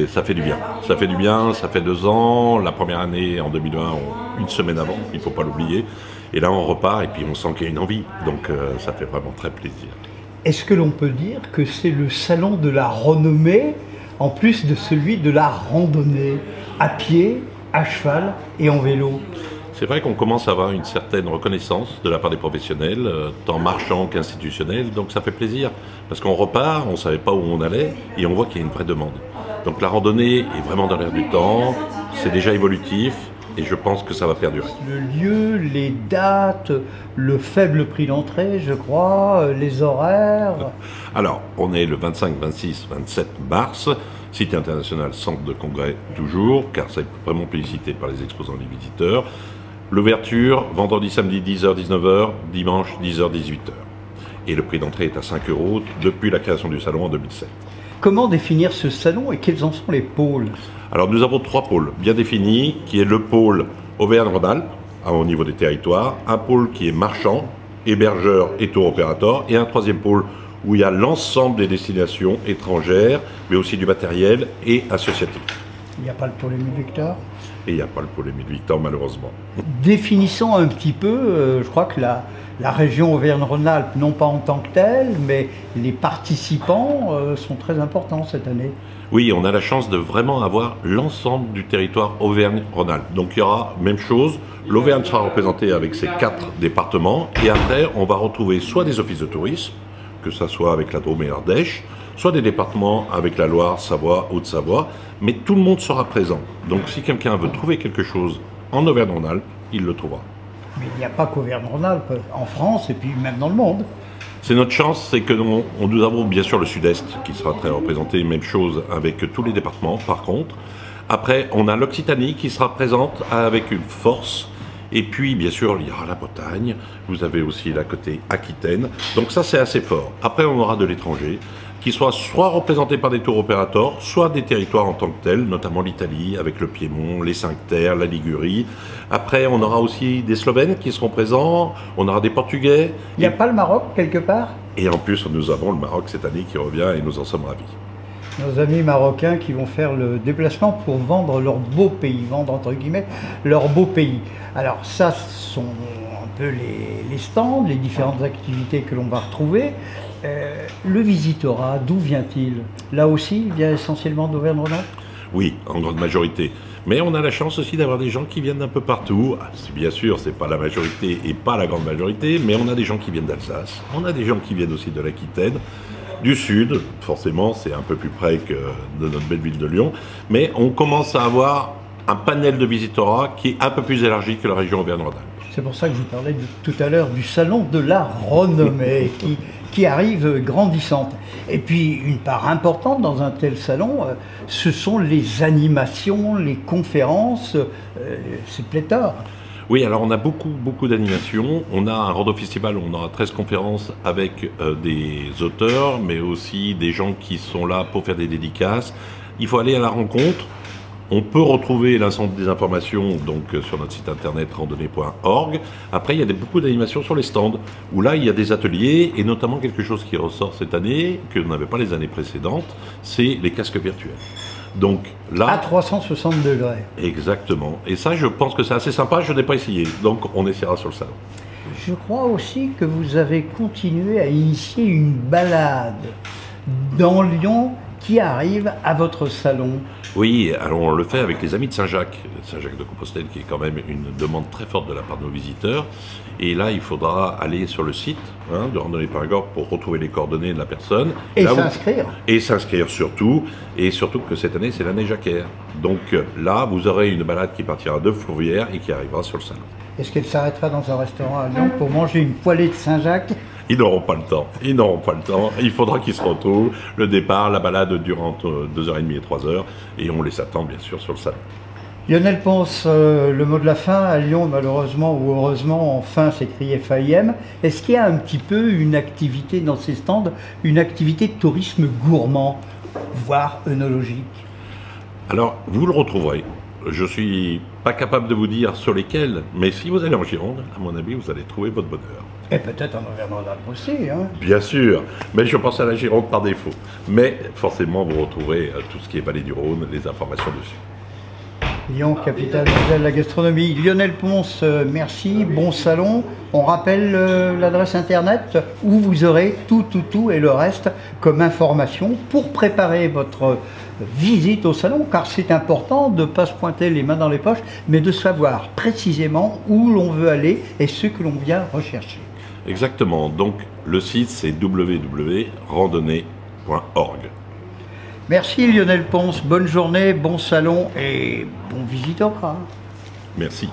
ça fait du bien. Ça fait du bien, ça fait 2 ans. La première année, en 2020, une semaine avant, il ne faut pas l'oublier. Et là, on repart et puis on sent qu'il y a une envie. Donc ça fait vraiment très plaisir. Est-ce que l'on peut dire que c'est le salon de la renommée, en plus de celui de la randonnée, à pied, à cheval et en vélo? C'est vrai qu'on commence à avoir une certaine reconnaissance de la part des professionnels, tant marchands qu'institutionnels, donc ça fait plaisir, parce qu'on repart, on ne savait pas où on allait, et on voit qu'il y a une vraie demande. Donc la randonnée est vraiment dans l'air du temps, c'est déjà évolutif, et je pense que ça va perdurer. Le lieu, les dates, le faible prix d'entrée, je crois, les horaires. Alors, on est le 25, 26, 27 mars, site international, centre de congrès toujours, car c'est vraiment plébiscité par les exposants et les visiteurs. L'ouverture, vendredi, samedi, 10h, 19h, dimanche, 10h, 18h. Et le prix d'entrée est à 5 € depuis la création du salon en 2007. Comment définir ce salon et quels en sont les pôles? Alors nous avons 3 pôles bien définis, qui est le pôle Auvergne-Rhône-Alpes, au niveau des territoires, un pôle qui est marchand, hébergeur et tour opérateur, et un 3e pôle où il y a l'ensemble des destinations étrangères, mais aussi du matériel et associatif. Il n'y a pas le pôle Émile Victor? Et il n'y a pas le pôle Émile Victor, malheureusement. Définissons un petit peu, je crois que la région Auvergne-Rhône-Alpes, non pas en tant que telle, mais les participants sont très importants cette année. Oui, on a la chance de vraiment avoir l'ensemble du territoire Auvergne-Rhône-Alpes. Donc il y aura même chose, l'Auvergne sera représentée avec ses 4 départements, et après on va retrouver soit des offices de tourisme, que ce soit avec la Drôme et l'Ardèche, soit des départements avec la Loire, Savoie, Haute-Savoie, mais tout le monde sera présent. Donc si quelqu'un veut trouver quelque chose en Auvergne-Rhône-Alpes, il le trouvera. Mais il n'y a pas qu'Auvergne-Rhône-Alpes, en France et puis même dans le monde. C'est notre chance, c'est que nous avons bien sûr le Sud-Est qui sera très représenté, même chose avec tous les départements par contre. Après, on a l'Occitanie qui sera présente avec une force. Et puis, bien sûr, il y aura la Bretagne, vous avez aussi la côté Aquitaine. Donc ça, c'est assez fort. Après, on aura de l'étranger, qui soit représenté par des tours opérateurs, soit des territoires en tant que tels, notamment l'Italie, avec le Piémont, les 5 Terres, la Ligurie. Après, on aura aussi des Slovènes qui seront présents, on aura des Portugais. Il n'y a pas le Maroc, quelque part? Et en plus, nous avons le Maroc cette année qui revient et nous en sommes ravis. Nos amis marocains qui vont faire le déplacement pour vendre leur beau pays, vendre entre guillemets leur beau pays. Alors ça, ce sont un peu les stands, les différentes activités que l'on va retrouver. Le visitorat, d'où vient-il? Là aussi, il vient essentiellement d'Auvergne-Rhône-Alpes? Oui, en grande majorité. Mais on a la chance aussi d'avoir des gens qui viennent d'un peu partout. Bien sûr, c'est pas la majorité et pas la grande majorité, mais on a des gens qui viennent d'Alsace, on a des gens qui viennent aussi de l'Aquitaine, du Sud, forcément, c'est un peu plus près que de notre belle ville de Lyon, mais on commence à avoir un panel de visitorat qui est un peu plus élargi que la région Auvergne-Rhône-Alpes. C'est pour ça que je vous parlais tout à l'heure du salon de la renommée qui arrive grandissante. Et puis une part importante dans un tel salon, ce sont les animations, les conférences, c'est pléthore. Oui, alors on a beaucoup d'animations. On a un Rando Festival où on aura 13 conférences avec des auteurs, mais aussi des gens qui sont là pour faire des dédicaces. Il faut aller à la rencontre. On peut retrouver l'ensemble des informations donc, sur notre site internet randonnée.org. Après, il y a beaucoup d'animations sur les stands, où là, il y a des ateliers, et notamment quelque chose qui ressort cette année, que l'on n'avait pas les années précédentes, c'est les casques virtuels. Donc là, à 360 degrés. Exactement. Et ça, je pense que c'est assez sympa. Je n'ai pas essayé. Donc, on essaiera sur le salon. Je crois aussi que vous avez continué à initier une balade dans Lyon qui arrive à votre salon. Oui, alors on le fait avec les amis de Saint-Jacques de Compostelle, qui est quand même une demande très forte de la part de nos visiteurs. Et là, il faudra aller sur le site de randonnée.org pour retrouver les coordonnées de la personne. Et s'inscrire. Et s'inscrire surtout. Et surtout que cette année, c'est l'année Jacquère. Donc là, vous aurez une balade qui partira de Fourvière et qui arrivera sur le salon. Est-ce qu'elle s'arrêtera dans un restaurant à Lyon pour manger une poêlée de Saint-Jacques? Ils n'auront pas le temps. Ils n'auront pas le temps. Il faudra qu'ils se retrouvent. Le départ, la balade durant 2h30 et 3h. Et on les attend, bien sûr, sur le salon. Lionel Ponce, le mot de la fin, à Lyon, malheureusement ou heureusement, enfin, s'écrit FAIM. Est-ce qu'il y a un petit peu une activité dans ces stands, une activité de tourisme gourmand, voire œnologique? Alors, vous le retrouverez. Je ne suis pas capable de vous dire sur lesquels, mais si vous allez en Gironde, à mon avis, vous allez trouver votre bonheur. Et peut-être en Auvergne-Rhône-Alpes aussi. Hein. Bien sûr, mais je pense à la Gironde par défaut. Mais forcément, vous retrouverez tout ce qui est vallée du Rhône, les informations dessus. Lyon, capitale mondiale de la gastronomie. Lionel Ponce, merci, bon salon. On rappelle l'adresse internet où vous aurez tout et le reste comme information pour préparer votre visite au salon, car c'est important de ne pas se pointer les mains dans les poches, mais de savoir précisément où l'on veut aller et ce que l'on vient rechercher. Exactement, donc le site c'est www.randonnée.org. Merci Lionel Ponce, bonne journée, bon salon et bon visite au Gras. Merci.